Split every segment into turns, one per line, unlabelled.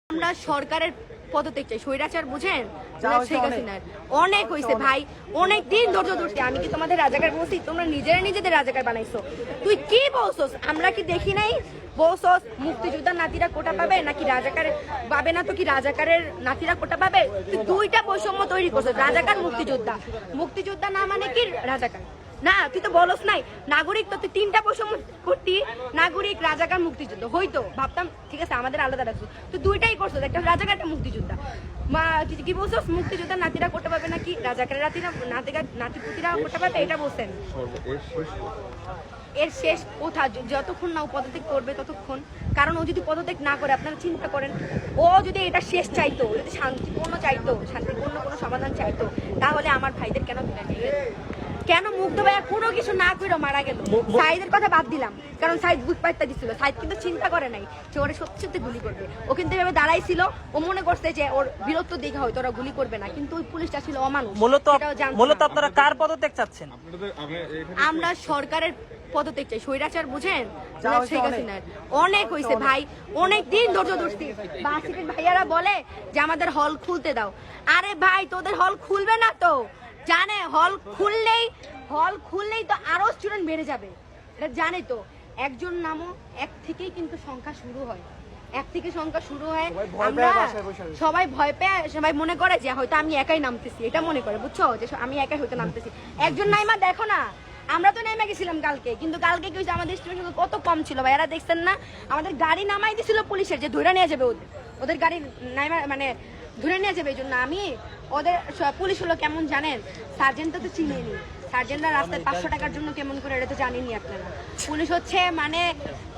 আমরা সরকারের পদত্যাগ চাই। স্বৈরাচার বুঝেন, শেখ হাসিনার অনেক হয়েছে ভাই, অনেক দিন ধৈর্য ধরছি। আমি কি তোমাদের রাজাকার বলছি? তোমরা নিজেরা নিজেদের রাজাকার বানাইছো। তুই কি বলছস? আমরা কি দেখি নাই? বলছস মুক্তিযোদ্ধার নাতিরা কোটা পাবে নাকি রাজাকার পাবে না? তো কি রাজাকারের নাতিরা কোটা পাবে? তুই দুইটা বৈষম্য তৈরি করছস, রাজাকার মুক্তিযোদ্ধা। মুক্তিযোদ্ধা না মানে কি রাজাকার না? তুই তো বলস নাই নাগরিক, তো তুই তিনটা বৈষম্য করতি, নাগরিক, রাজাকার, মুক্তিযুদ্ধ হইতো। ভাবতাম ঠিক আছে আমাদের আলাদা রাখছো, তুই দুইটাই করছো, একটা রাজাকার একটা মুক্তিযোদ্ধা। মা কি বলছো? মুক্তিযোদ্ধার নাতিরা করতে পারবে নাকি রাজাকারের নাতিপুতিরা করতে পারবে, এটা বলছেন। এর শেষ কোথা? যতক্ষণ না ও পদত্যাগ করবে ততক্ষণ। কারণ ও যদি পদত্যাগ না করে, আপনারা চিন্তা করেন, ও যদি এটা শেষ চাইতো, যদি শান্তিপূর্ণ চাইতো, শান্তিপূর্ণ কোনো সমাধান চাইতো, তাহলে আমার ভাইদের কেন দিলেন? কেন মুগ্ধ ভাইয়া কোনো কিছু না করে মারা গেল? সাইদের কথা বাদ দিলাম, কারণ সাইদ বুক পাইতে দিছিল। সাইদ কিন্তু চিন্তা করে নাই যে ওরা সত্যি সত্যি গুলি করবে। ও কিন্তু এভাবে দাঁড়াইছিল, ও মনে করছে যে ওর বীরত্ব দেখে হয়তো ওরা গুলি করবে না, কিন্তু ওই পুলিশটা ছিল অমানুষ।
মূলত আপনারা কার পদত্যাগ চাচ্ছেন?
আমরা সরকারের পদত্যাগ চাই। স্বৈরাচার বুঝেন, শেখ হাসিনার অনেক হয়েছে ভাই, অনেক দিন ধৈর্য ধরছি। বাসিকের ভাইয়ারা বলে যে আমাদের হল খুলতে দাও। আরে ভাই, তোদের হল খুলবে না তো জানে? হল খুললেই তো আরো স্টুডেন্ট বেড়ে যাবে, এটা জানে তো। একজন নামও এক থেকেই কিন্তু সংখ্যা শুরু হয়, এক থেকে সংখ্যা শুরু হয়। আমরা সবাই ভয় পেয়ে, সবাই মনে করে যে হয়তো আমি একাই নামতেছি, এটা মনে করে, বুঝছো, যে আমি একাই হয়তো নামতেছি। একজন নাইমা দেখো না, আমরা তো নেমে গেছিলাম কালকে, কিন্তু কালকে কি হয়েছে? আমাদের স্টুডেন্ট কত কম ছিল ভাই, এরা দেখছেন না? আমাদের গাড়ি নামাই দিছিল পুলিশের, যে ধরে নিয়ে যাবে ওদের গাড়ি নাইমা, মানে ধরে নিয়ে যাবে। এই জন্য আমি ওদের পুলিশ হলো কেমন জানেন? সার্জেন্টটা তো চিনিয়ে নি, সার্জেন্টরা রাস্তায় 500 টাকার জন্য কেমন করে, এটা তো জানেনি আপনারা। পুলিশ হচ্ছে মানে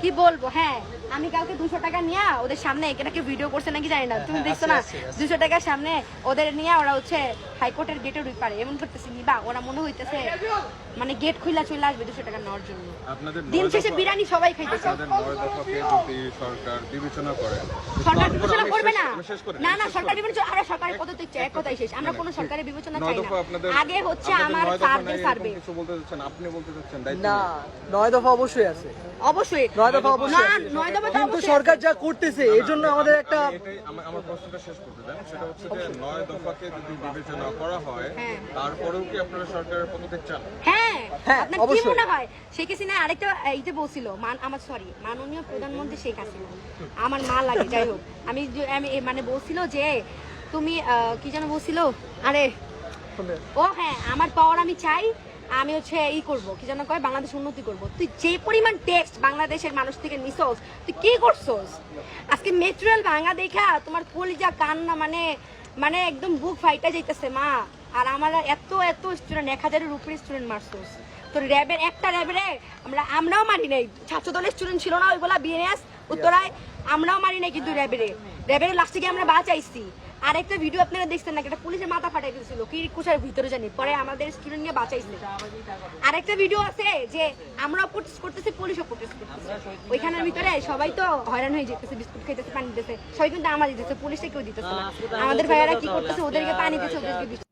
কি বলবো, হ্যাঁ আমি কালকে 200 টাকা নিয়ে ওদের সামনে, এখানে ভিডিও করছে নাকি জানি না, তুমি দেখছো না? 200 টাকার সামনে ওদের নিয়ে ওরা হচ্ছে হাইকোর্টের গেটে ঢুক পারে এমন করতেছে। নিবা ওরা মনে হইতেছে মানে গেট খুলে চলে আসবে 200 টাকা নেওয়ার জন্য। দিন শেষে বিরিয়ানি সবাই খাইতেছে। সরকার বিবেচনা করবে না, না না, সরকার বিবেচনা, আরে সরকারের পদত্যাগ চাই, এক কথাই শেষ। আমরা কোনো সরকারের বিবেচনা চাই না। আগে হচ্ছে আমার সার্ভে সার্ভে
কিছু বলতে চাচ্ছেন, আপনি বলতে চাচ্ছেন
না, 9 দফা অবশ্যই আছে,
অবশ্যই
9 দফা অবশ্যই
না,
আছে।
9 দফা তো
কিন্তু
অবশ্যই
সরকার যা করতেছে এর জন্য আমাদের একটা
আমার প্রশ্নটা শেষ করতে দেন। সেটা হচ্ছে যে 9 দফাকে যদি বিবেচনা করা হয়, তারপরেও কি আপনারা সরকারের পদত্যাগ চান?
হ্যাঁ,
হ্যাঁ,
আপনার কি
অবশ্যই।
মনে হয়? শেখ হাসিনা আরেকটা এইটা বলছিল, মাননীয় প্রধানমন্ত্রী শেখ হাসিনা, আমার মা লাগে, যাই হোক, আমি মানে বলছিল যে তুমি কি যেন বলছিল, আরে ও হ্যাঁ, আমার পাওয়ার আমি চাই, আমি হচ্ছে ই করবো, কি যেন কয়, বাংলাদেশ উন্নতি করবো। তুই যে পরিমাণ টেক্সট বাংলাদেশের মানুষ থেকে নিছস, তুই কি করছস? আজকে মেটেরিয়াল ভাঙা দেখা তোমার কলিজা কান্না, মানে একদম বুক ফাইটা যাইতেছে মা। আর আমার এত স্টুডেন্ট, 1000-এর উপরে স্টুডেন্ট মারছস। তোর র্যাবের একটা র্যাবের আমরাও মারি নাই, ছাত্র দলের স্টুডেন্ট ছিল না ওইগুলা, বিএনএস উত্তরায়, আমরাও মারি নাই, কিন্তু র্যাবের লাস্টে গিয়ে আমরা বাঁচাইছি। আরেকটা ভিডিও আপনারা দেখছেন নাকি, একটা পুলিশের মাথা ফাটাই দিয়েছিল কি কুচার ভিতরে জানি, পরে আমাদের স্টুডেন্ট নিয়ে বাঁচাইছে। আরেকটা ভিডিও আছে যে আমরা প্রোটেস্ট করতেছি, পুলিশও প্রোটেস্ট করতেছে, ওইখানের ভিতরে সবাই তো হয়রান হয়ে যেতেছে, বিস্কুট খাইতেছে, পানি দিতেছে, সবাই কিন্তু আমার দিতেছে, পুলিশটা কেউ দিতেছে না। আমাদের ভাইয়ারা কি করতেছে? ওদেরকে পানি দিতেছে, ওদেরকে